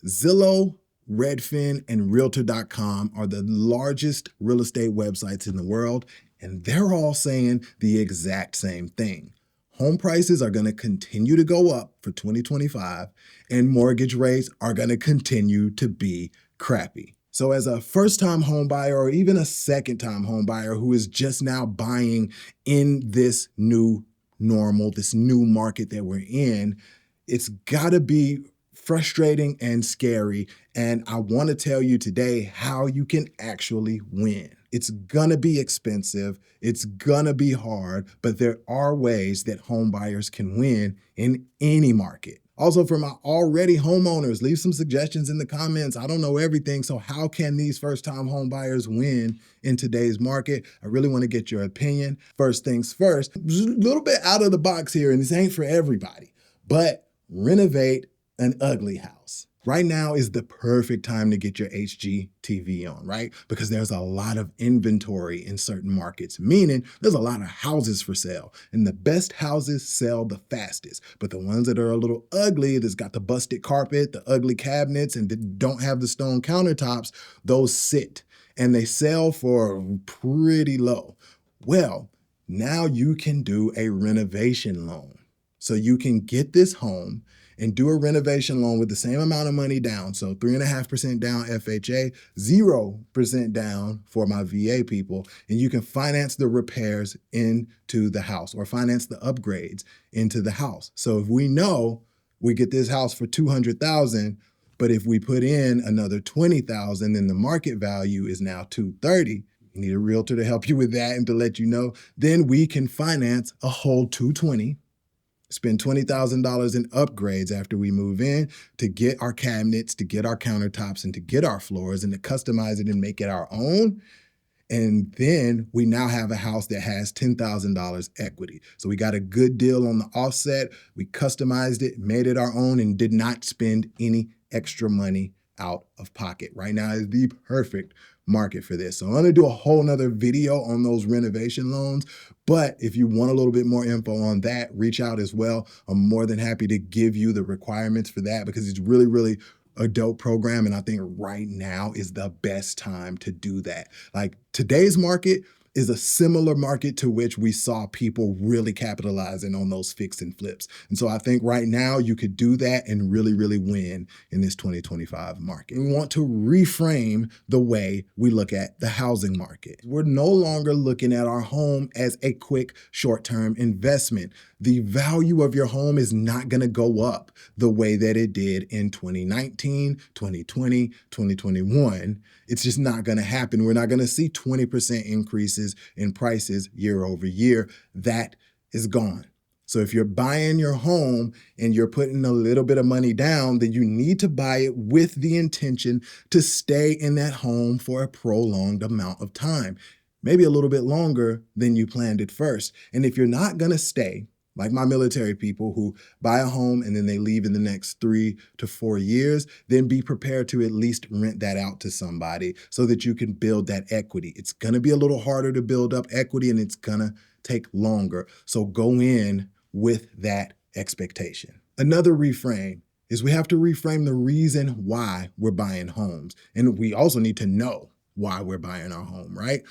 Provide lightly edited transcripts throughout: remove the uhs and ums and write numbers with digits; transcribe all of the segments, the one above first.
Zillow, Redfin, and Realtor.com are the largest real estate websites in the world, and they're all saying the exact same thing. Home prices are going to continue to go up for 2025, and mortgage rates are going to continue to be crappy. So as a first-time home buyer or even a second-time home buyer who is just now buying in this new normal, this new market that we're in, it's got to be frustrating and scary. And I want to tell you today how you can actually win. It's gonna be expensive, it's gonna be hard, but there are ways that home buyers can win in any market. Also, for my already homeowners, leave some suggestions in the comments. I don't know everything, so how can these first-time home buyers win in today's market? I really want to get your opinion. First things first, a little bit out of the box here, and this ain't for everybody, but renovate an ugly house. Right now is the perfect time to get your HGTV on, right? Because there's a lot of inventory in certain markets, meaning there's a lot of houses for sale. And the best houses sell the fastest. But the ones that are a little ugly, that's got the busted carpet, the ugly cabinets, and that don't have the stone countertops, those sit and they sell for pretty low. Well, now you can do a renovation loan. So you can get this home and do a renovation loan with the same amount of money down. So 3.5% down FHA, 0% down for my VA people. And you can finance the repairs into the house or finance the upgrades into the house. So if we know we get this house for $200,000, but if we put in another $20,000, then the market value is now $230,000. You need a realtor to help you with that and to let you know. Then we can finance a whole $220,000. Spend $20,000 in upgrades after we move in to get our cabinets, to get our countertops, and to get our floors and to customize it and make it our own. And then we now have a house that has $10,000 equity. So we got a good deal on the offset. We customized it, made it our own, and did not spend any extra money out of pocket. Right now is the perfect market for this. So I'm gonna do a whole nother video on those renovation loans, but if you want a little bit more info on that, reach out as well. I'm more than happy to give you the requirements for that because it's really, really a dope program. And I think right now is the best time to do that. Like today's market is a similar market to which we saw people really capitalizing on those fix and flips. And so I think right now you could do that and really, really win in this 2025 market. We want to reframe the way we look at the housing market. We're no longer looking at our home as a quick short-term investment. The value of your home is not gonna go up the way that it did in 2019, 2020, 2021. It's just not gonna happen. We're not gonna see 20% increases in prices year over year. That is gone. So if you're buying your home and you're putting a little bit of money down, then you need to buy it with the intention to stay in that home for a prolonged amount of time, maybe a little bit longer than you planned at first. And if you're not gonna stay, like my military people who buy a home and then they leave in the next 3 to 4 years, then be prepared to at least rent that out to somebody so that you can build that equity. It's gonna be a little harder to build up equity and it's gonna take longer. So go in with that expectation. Another reframe is we have to reframe the reason why we're buying homes. And we also need to know why we're buying our home, right?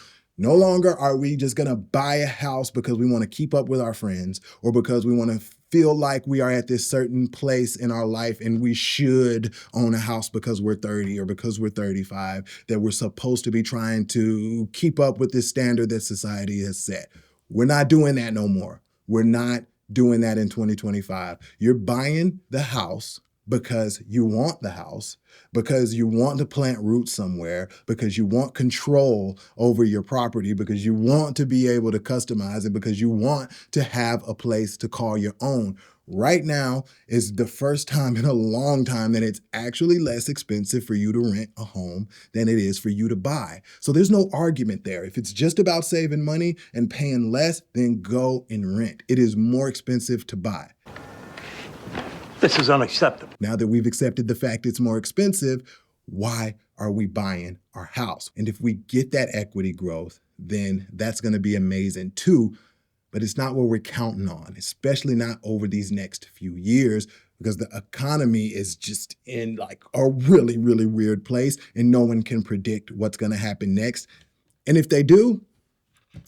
No longer are we just gonna buy a house because we wanna keep up with our friends or because we wanna feel like we are at this certain place in our life and we should own a house because we're 30 or because we're 35, that we're supposed to be trying to keep up with this standard that society has set. We're not doing that no more. We're not doing that in 2025. You're buying the house because you want the house, because you want to plant roots somewhere, because you want control over your property, because you want to be able to customize it, because you want to have a place to call your own. Right now is the first time in a long time that it's actually less expensive for you to rent a home than it is for you to buy. So there's no argument there. If it's just about saving money and paying less, then go and rent. It is more expensive to buy. This is unacceptable. Now that we've accepted the fact it's more expensive, why are we buying our house? And if we get that equity growth, then that's gonna be amazing too, but it's not what we're counting on, especially not over these next few years, because the economy is just in like a really, really weird place and no one can predict what's going to happen next. And if they do,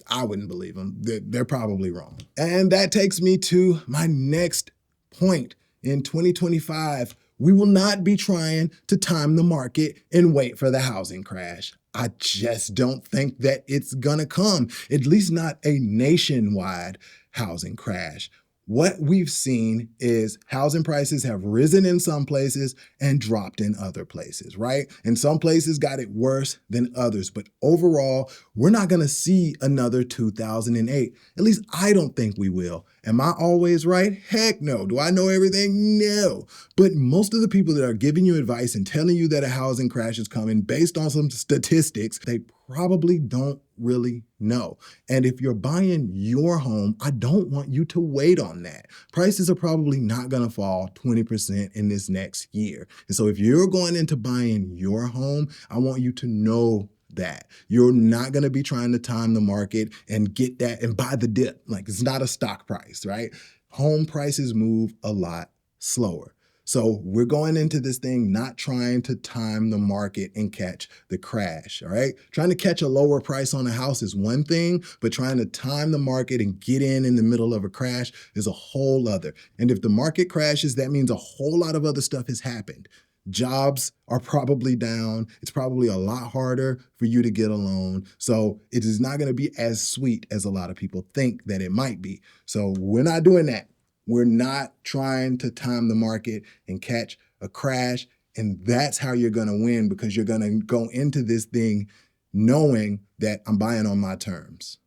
I wouldn't believe them. They're probably wrong. And that takes me to my next point. In 2025, we will not be trying to time the market and wait for the housing crash. I just don't think that it's gonna come, at least not a nationwide housing crash. What we've seen is housing prices have risen in some places and dropped in other places, right? And some places got it worse than others. But overall, we're not going to see another 2008. At least I don't think we will. Am I always right? Heck no. Do I know everything? No. But most of the people that are giving you advice and telling you that a housing crash is coming based on some statistics, they probably don't really know. And if you're buying your home, I don't want you to wait on that. Prices are probably not going to fall 20% in this next year. And so if you're going into buying your home, I want you to know that you're not going to be trying to time the market and get that and buy the dip. Like, it's not a stock price, right? Home prices move a lot slower. So we're going into this thing not trying to time the market and catch the crash, all right? Trying to catch a lower price on a house is one thing, but trying to time the market and get in the middle of a crash is a whole other. And if the market crashes, that means a whole lot of other stuff has happened. Jobs are probably down. It's probably a lot harder for you to get a loan. So it is not going to be as sweet as a lot of people think that it might be. So we're not doing that. We're not trying to time the market and catch a crash. And that's how you're going to win, because you're going to go into this thing knowing that I'm buying on my terms.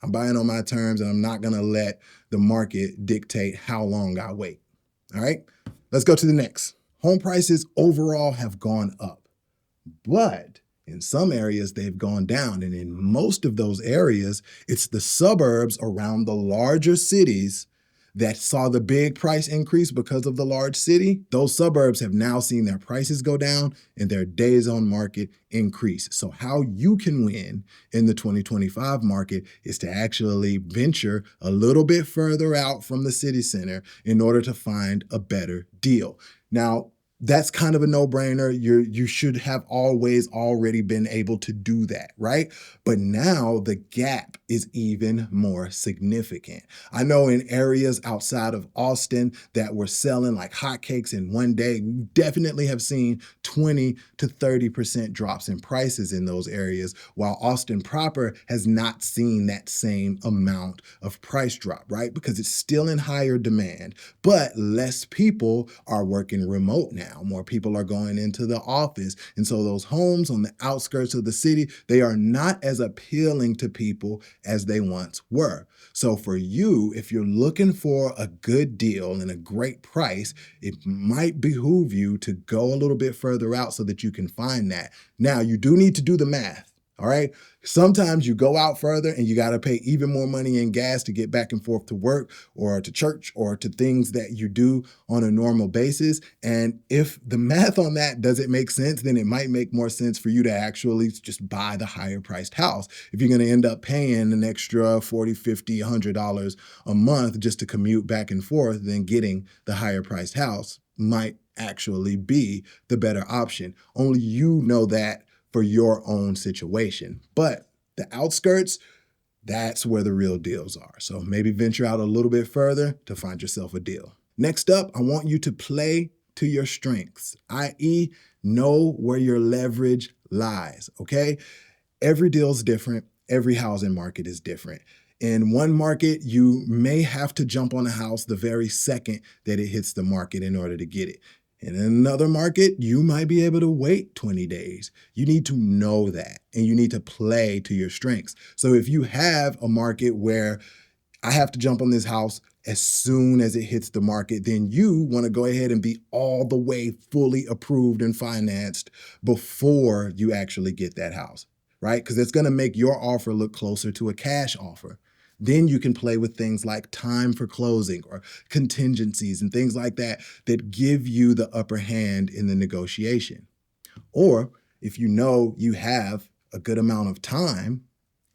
I'm buying on my terms, and I'm not going to let the market dictate how long I wait. All right, let's go to the next. Home prices overall have gone up, but in some areas they've gone down. And in most of those areas, it's the suburbs around the larger cities that saw the big price increase because of the large city. Those suburbs have now seen their prices go down and their days on market increase. So how you can win in the 2025 market is to actually venture a little bit further out from the city center in order to find a better deal. Now, that's kind of a no-brainer. You should have always already been able to do that, right? But now the gap is even more significant. I know in areas outside of Austin that were selling like hotcakes in one day, we definitely have seen 20 to 30% drops in prices in those areas, while Austin proper has not seen that same amount of price drop, right? Because it's still in higher demand, but less people are working remote now. More people are going into the office. And so those homes on the outskirts of the city, they are not as appealing to people as they once were. So for you, if you're looking for a good deal and a great price, it might behoove you to go a little bit further out so that you can find that. Now, you do need to do the math. All right. Sometimes you go out further and you got to pay even more money in gas to get back and forth to work or to church or to things that you do on a normal basis. And if the math on that doesn't make sense, then it might make more sense for you to actually just buy the higher priced house. If you're going to end up paying an extra $40, $50, $100 a month just to commute back and forth, then getting the higher priced house might actually be the better option. Only you know that for your own situation. But the outskirts, that's where the real deals are. So maybe venture out a little bit further to find yourself a deal. Next up, I want you to play to your strengths, i.e., know where your leverage lies, okay? Every deal is different. Every housing market is different. In one market, you may have to jump on a house the very second that it hits the market in order to get it. In another market, you might be able to wait 20 days. You need to know that, and you need to play to your strengths. So if you have a market where I have to jump on this house as soon as it hits the market, then you want to go ahead and be all the way fully approved and financed before you actually get that house, right? Because it's going to make your offer look closer to a cash offer. Then you can play with things like time for closing or contingencies and things like that that give you the upper hand in the negotiation. Or if you know you have a good amount of time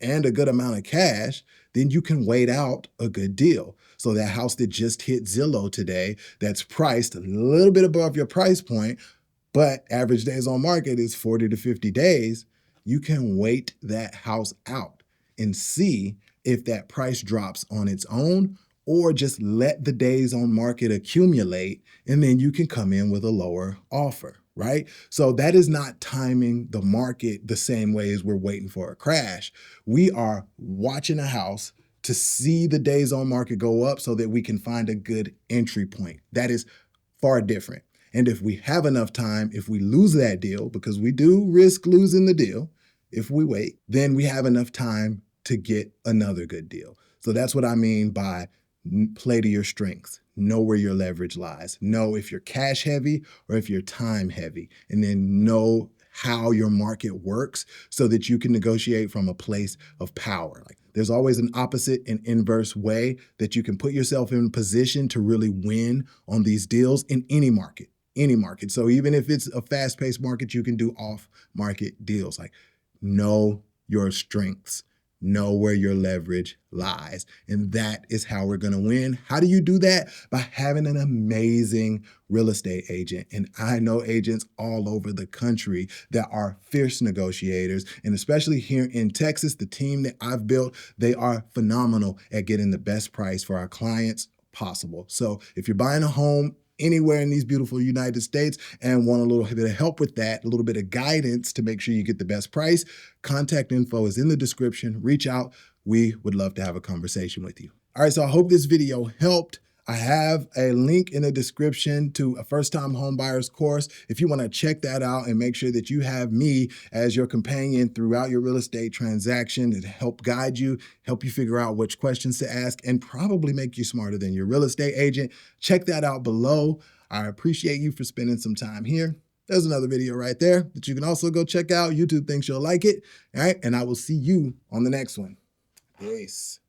and a good amount of cash, then you can wait out a good deal. So that house that just hit Zillow today, that's priced a little bit above your price point, but average days on market is 40 to 50 days, you can wait that house out and see if that price drops on its own, or just let the days on market accumulate, and then you can come in with a lower offer, right? So that is not timing the market the same way as we're waiting for a crash. We are watching a house to see the days on market go up so that we can find a good entry point. That is far different. And if we have enough time, if we lose that deal, because we do risk losing the deal if we wait, then we have enough time to get another good deal. So that's what I mean by play to your strengths. Know where your leverage lies. Know if you're cash heavy or if you're time heavy. And then know how your market works so that you can negotiate from a place of power. Like, there's always an opposite and inverse way that you can put yourself in a position to really win on these deals in any market. Any market. So even if it's a fast-paced market, you can do off-market deals. Like, know your strengths. Know where your leverage lies. And that is how we're going to win. How do you do that? By having an amazing real estate agent. And I know agents all over the country that are fierce negotiators. And especially here in Texas, the team that I've built, they are phenomenal at getting the best price for our clients possible. So if you're buying a home anywhere in these beautiful United States and want a little bit of help with that, a little bit of guidance to make sure you get the best price, contact info is in the description. Reach out. We would love to have a conversation with you. All right, so I hope this video helped. I have a link in the description to a first-time homebuyers course. If you want to check that out and make sure that you have me as your companion throughout your real estate transaction to help guide you, help you figure out which questions to ask, and probably make you smarter than your real estate agent, check that out below. I appreciate you for spending some time here. There's another video right there that you can also go check out. YouTube thinks you'll like it. All right, and I will see you on the next one. Peace.